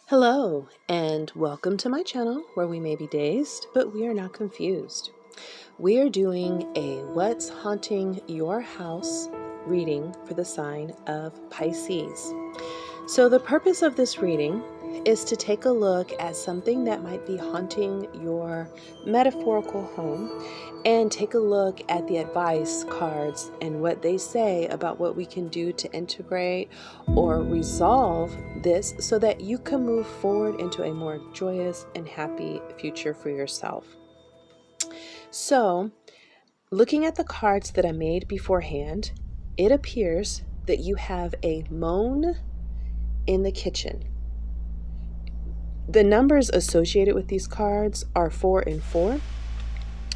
Hello, and welcome to my channel where we may be dazed, but we are not confused. We are doing a What's Haunting Your House reading for the sign of Pisces. So the purpose of this reading is to take a look at something that might be haunting your metaphorical home and take a look at the advice cards and what they say about what we can do to integrate or resolve this so that you can move forward into a more joyous and happy future for yourself. So, looking at the cards that I made beforehand, it appears that you have a moan in the kitchen. The numbers associated with these cards are 4 and 4.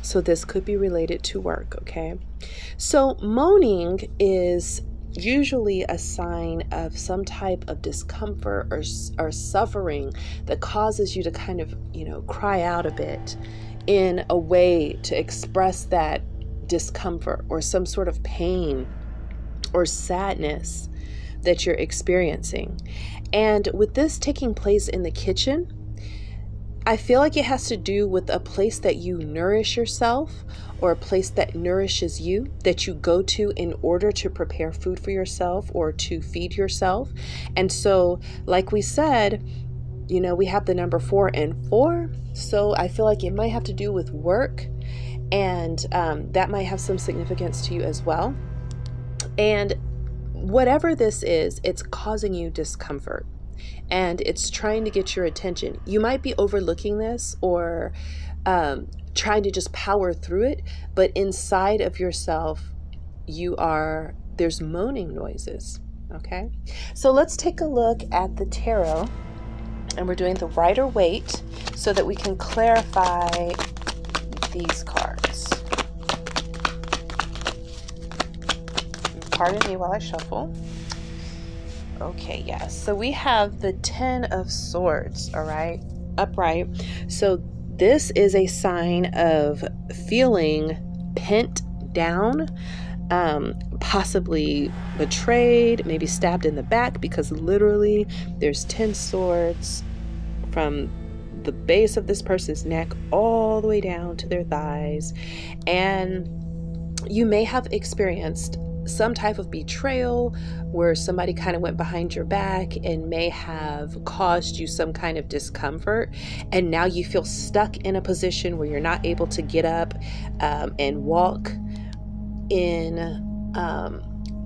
So this could be related to work, okay? So moaning is usually a sign of some type of discomfort or suffering that causes you to kind of, cry out a bit in a way to express that discomfort or some sort of pain or sadness that you're experiencing. And with this taking place in the kitchen, I feel like it has to do with a place that you nourish yourself or a place that nourishes you, that you go to in order to prepare food for yourself or to feed yourself. And so, like we said, we have the number 4 and 4. So I feel like it might have to do with work, and that might have some significance to you as well. And whatever this is, it's causing you discomfort. And it's trying to get your attention. You might be overlooking this or trying to just power through it, but inside of yourself, there's moaning noises, okay? So let's take a look at the tarot, and we're doing the Rider-Waite so that we can clarify these cards. Pardon me while I shuffle. Okay, yes. So we have the 10 of Swords, all right, upright. So this is a sign of feeling pent down, possibly betrayed, maybe stabbed in the back, because literally there's 10 swords from the base of this person's neck all the way down to their thighs. And you may have experienced some type of betrayal where somebody kind of went behind your back and may have caused you some kind of discomfort, and now you feel stuck in a position where you're not able to get up and walk in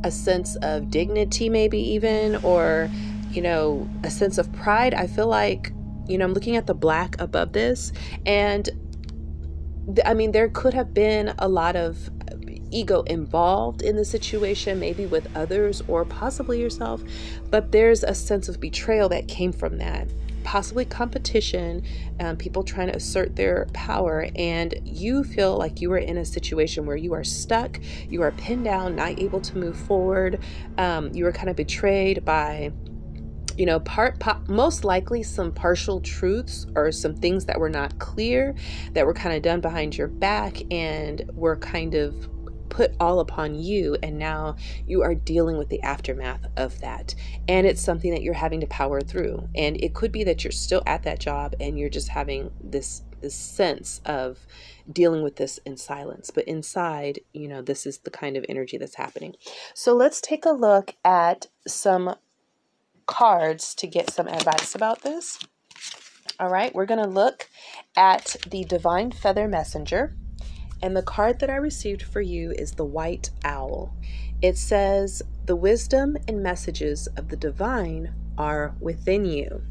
a sense of dignity, maybe even, or a sense of pride. I feel like I'm looking at the black above this, and there could have been a lot of ego involved in the situation, maybe with others or possibly yourself, but there's a sense of betrayal that came from that, possibly competition, people trying to assert their power, and you feel like you are in a situation where you are stuck, you are pinned down, not able to move forward. You were kind of betrayed by most likely some partial truths or some things that were not clear, that were kind of done behind your back and were kind of put all upon you, and now you are dealing with the aftermath of that, and it's something that you're having to power through. And it could be that you're still at that job and you're just having this sense of dealing with this in silence, but inside, this is the kind of energy that's happening. So let's take a look at some cards to get some advice about this. All right, we're going to look at the Divine Feather Messenger. And the card that I received for you is the White Owl. It says, "The wisdom and messages of the divine are within you."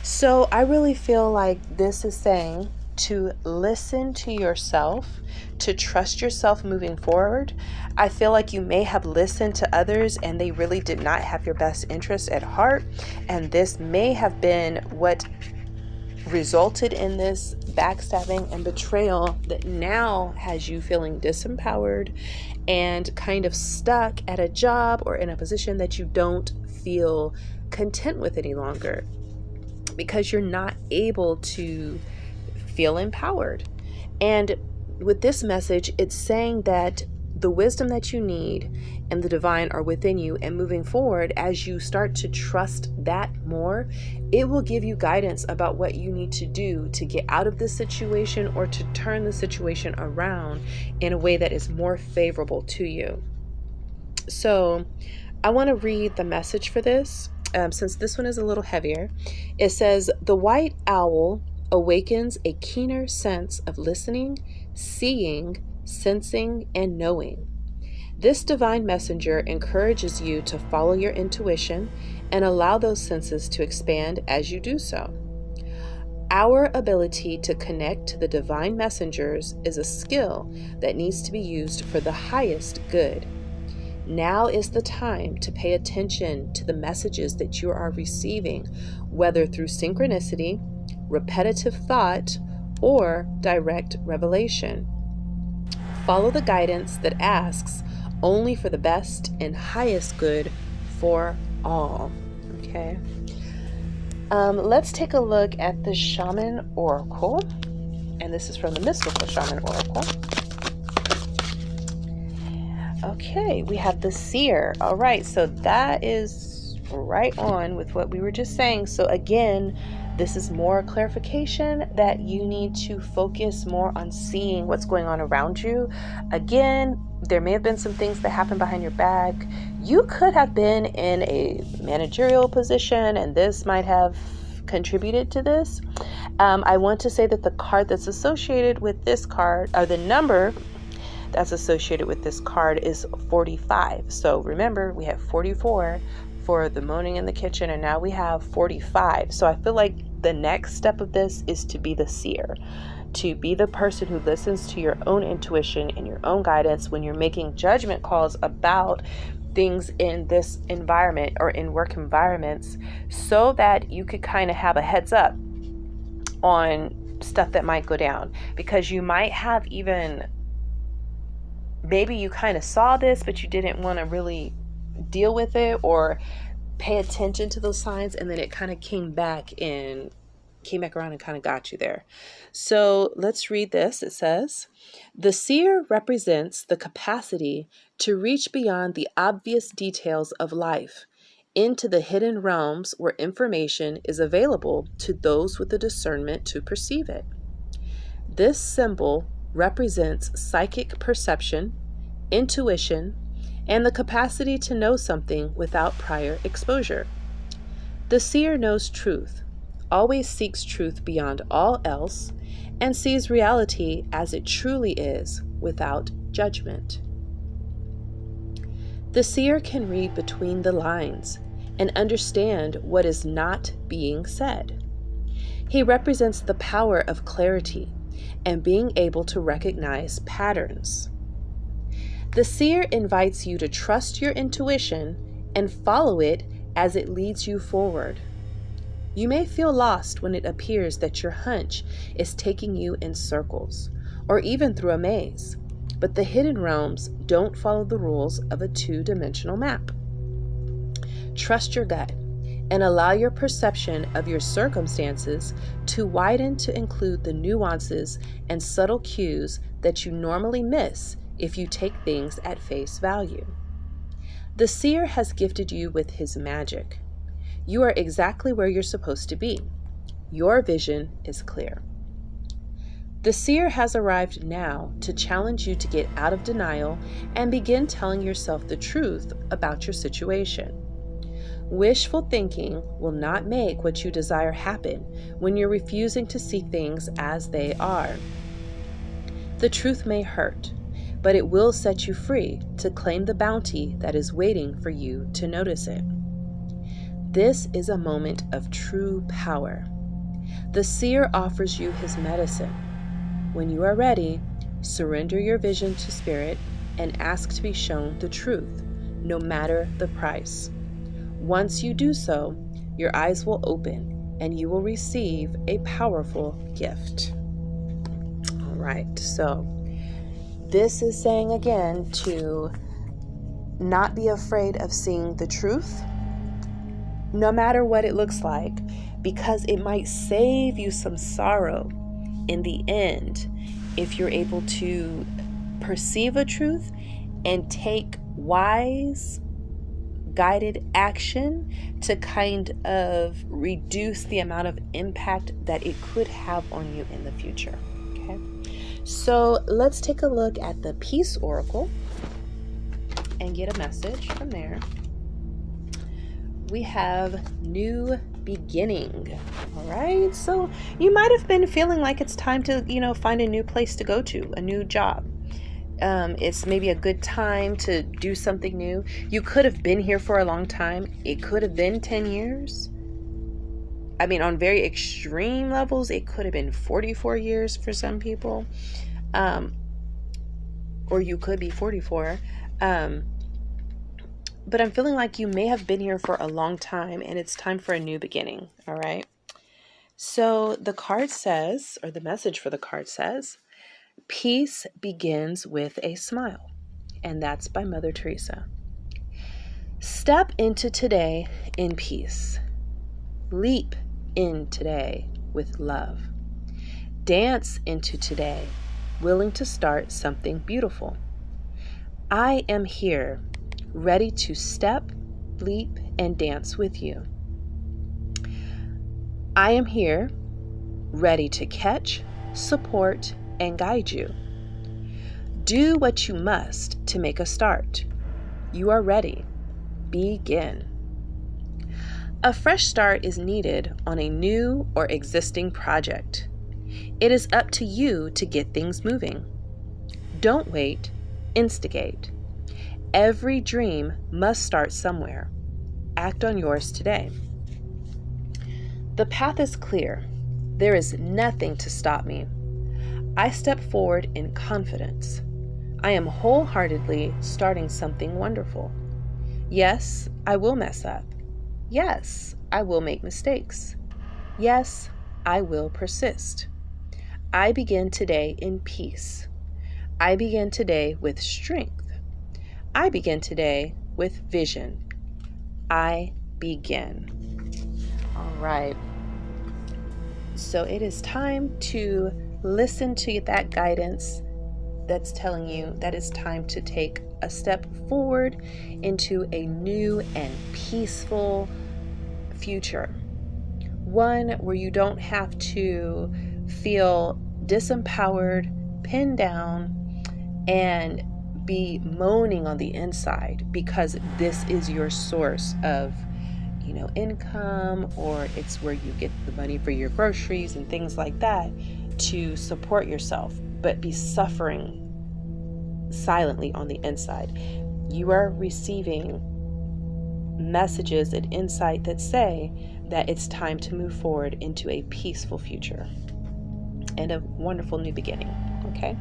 So I really feel like this is saying to listen to yourself, to trust yourself moving forward. I feel like you may have listened to others and they really did not have your best interest at heart. And this may have been what resulted in this backstabbing and betrayal that now has you feeling disempowered and kind of stuck at a job or in a position that you don't feel content with any longer, because you're not able to feel empowered. And with this message, it's saying that the wisdom that you need and the divine are within you. And moving forward, as you start to trust that more, it will give you guidance about what you need to do to get out of this situation or to turn the situation around in a way that is more favorable to you. So I want to read the message for this, since this one is a little heavier. It says, the white owl awakens a keener sense of listening, seeing, sensing, and knowing. This divine messenger encourages you to follow your intuition and allow those senses to expand as you do so. Our ability to connect to the divine messengers is a skill that needs to be used for the highest good. Now is the time to pay attention to the messages that you are receiving, whether through synchronicity, repetitive thought, or direct revelation. Follow the guidance that asks only for the best and highest good for all. Okay. Let's take a look at the Shaman Oracle. And this is from the Mystical Shaman Oracle. Okay, we have the Seer. All right, so that is right on with what we were just saying. So again, this is more clarification that you need to focus more on seeing what's going on around you. Again, there may have been some things that happened behind your back. You could have been in a managerial position, and this might have contributed to this. I want to say that the card that's associated with this card, or the number that's associated with this card, is 45. So remember, we have 44 for the moaning in the kitchen, and now we have 45. So I feel like the next step of this is to be the seer, to be the person who listens to your own intuition and your own guidance when you're making judgment calls about things in this environment or in work environments, so that you could kind of have a heads up on stuff that might go down. Because you might have even, maybe you kind of saw this, but you didn't want to really deal with it or pay attention to those signs, and then it kind of came back around and kind of got you there. So let's read this. It says, the seer represents the capacity to reach beyond the obvious details of life into the hidden realms where information is available to those with the discernment to perceive it. This symbol represents psychic perception, intuition, and the capacity to know something without prior exposure. The seer knows truth, always seeks truth beyond all else, and sees reality as it truly is without judgment. The seer can read between the lines and understand what is not being said. He represents the power of clarity and being able to recognize patterns. The seer invites you to trust your intuition and follow it as it leads you forward. You may feel lost when it appears that your hunch is taking you in circles, or even through a maze, but the hidden realms don't follow the rules of a two-dimensional map. Trust your gut and allow your perception of your circumstances to widen to include the nuances and subtle cues that you normally miss if you take things at face value. The seer has gifted you with his magic. You are exactly where you're supposed to be. Your vision is clear. The seer has arrived now to challenge you to get out of denial and begin telling yourself the truth about your situation. Wishful thinking will not make what you desire happen when you're refusing to see things as they are. The truth may hurt, but it will set you free to claim the bounty that is waiting for you to notice it. This is a moment of true power. The seer offers you his medicine. When you are ready, surrender your vision to spirit and ask to be shown the truth, no matter the price. Once you do so, your eyes will open and you will receive a powerful gift. All right, so this is saying again to not be afraid of seeing the truth, no matter what it looks like, because it might save you some sorrow in the end if you're able to perceive a truth and take wise, guided action to kind of reduce the amount of impact that it could have on you in the future. Okay, so let's take a look at the Peace Oracle and get a message from there. We have new beginning. All right, so you might have been feeling like it's time to find a new place to go to, a new job. It's maybe a good time to do something new. You could have been here for a long time. It could have been 10 years. I mean, on very extreme levels, it could have been 44 years for some people. Or you could be 44. But I'm feeling like you may have been here for a long time and it's time for a new beginning. All right. So the card says, or the message for the card says, peace begins with a smile. And that's by Mother Teresa. Step into today in peace. Leap in today with love. Dance into today, willing to start something beautiful. I am here, ready to step, leap, and dance with you. I am here, ready to catch, support, and guide you. Do what you must to make a start. You are ready. Begin. A fresh start is needed on a new or existing project. It is up to you to get things moving. Don't wait, instigate. Every dream must start somewhere. Act on yours today. The path is clear. There is nothing to stop me. I step forward in confidence. I am wholeheartedly starting something wonderful. Yes, I will mess up. Yes, I will make mistakes. Yes, I will persist. I begin today in peace. I begin today with strength. I begin today with vision. I begin. All right. So it is time to listen to that guidance that's telling you that it's time to take a step forward into a new and peaceful future. One where you don't have to feel disempowered, pinned down, and be moaning on the inside because this is your source of income, or it's where you get the money for your groceries and things like that to support yourself, but be suffering silently on the inside. You are receiving messages and insight that say that it's time to move forward into a peaceful future and a wonderful new beginning. Okay?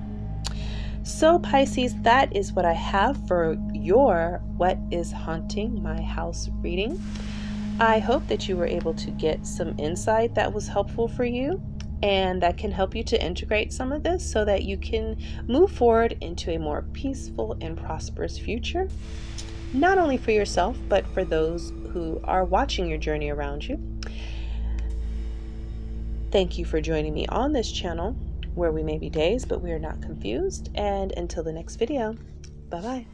So Pisces, that is what I have for your What is Haunting My House reading. I hope that you were able to get some insight that was helpful for you and that can help you to integrate some of this so that you can move forward into a more peaceful and prosperous future, not only for yourself, but for those who are watching your journey around you. Thank you for joining me on this channel where we may be days, but we are not confused. And until the next video, bye-bye.